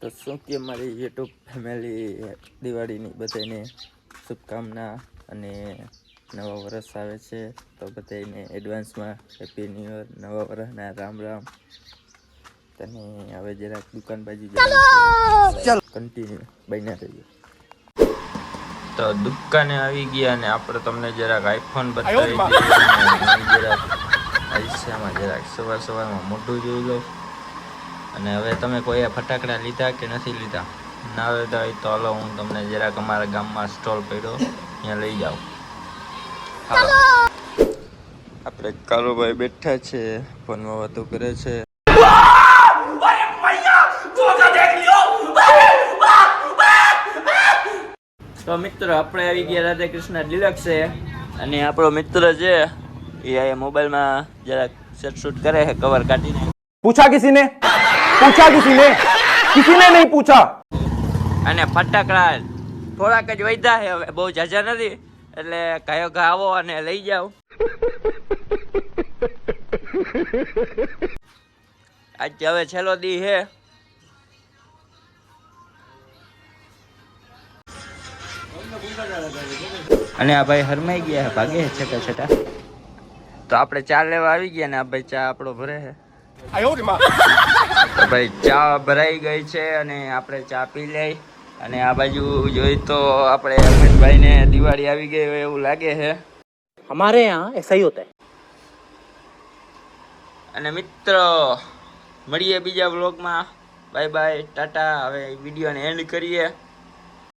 તો શું કે મારી યુટ્યુબ ફેમિલી દિવાળીની બધાને શુભકામના અને નવા વર્ષ આવે છે તો બધાને એડવાન્સમાં હેપી ન્યૂ યર, નવા વર્ષના રામ રામ. તને હવે જરાક દુકાન બાજુ જવાનું છે, કન્ટિન્યુ બન્યા રહીએ. તો દુકાને આવી ગયા અને આપણે તમને જરાક આઈફોન બતાવી દઈએ. જરાક આઈસામાં જરાક સવારમાં મોઢું જોઈ લો. અને હવે તમે કોઈ ફટાકડા લીધા કે નથી લીધા? ના લીધા હોય તો હાલો હું તમને જરાક અમારા ગામમાં સ્ટોલ પડ્યો ત્યાં લઈ જાઉં. હાલો આપણે કાળુભાઈ બેઠા છે, ફોનમાં વાતો કરે છે. તો મિત્રો આપણે આવી ગયા રાધે કૃષ્ણ ડિલક્સ છે અને આપણો મિત્ર છે એ મોબાઈલમાં જરાક સેટ શૂટ કરે છે, કવર કાઢીને. પૂછા કિસીને નહીં પૂછા. અને ફટાકડા થોડાક જ વધ્યા છે, હવે બહુ ઝાઝા નથી, એટલે કયો ઘા આવો અને લઈ જાઓ. આજે હવે છેલ્લો દી છે. અને આ ભાઈ હરમાઈ ગયા છે, ભાગે છે છટા છટા. તો આપણે ચા લેવા આવી ગયા ને આ ભાઈ ચા આપણો ભરે છે. ભાઈ ચા ભરાઈ ગઈ છે અને આપણે ચા પી લઈ. અને આ બાજુ જોઈ તો આપણે અમિતભાઈ ને દિવાળી આવી ગઈ હોય એવું લાગે છે. हमारे यहाँ ऐसा ही होता है. અને મિત્રો મળીએ બીજા વ્લોગમાં. Bye bye, Tata. હવે વિડીયોને એન્ડ કરીએ.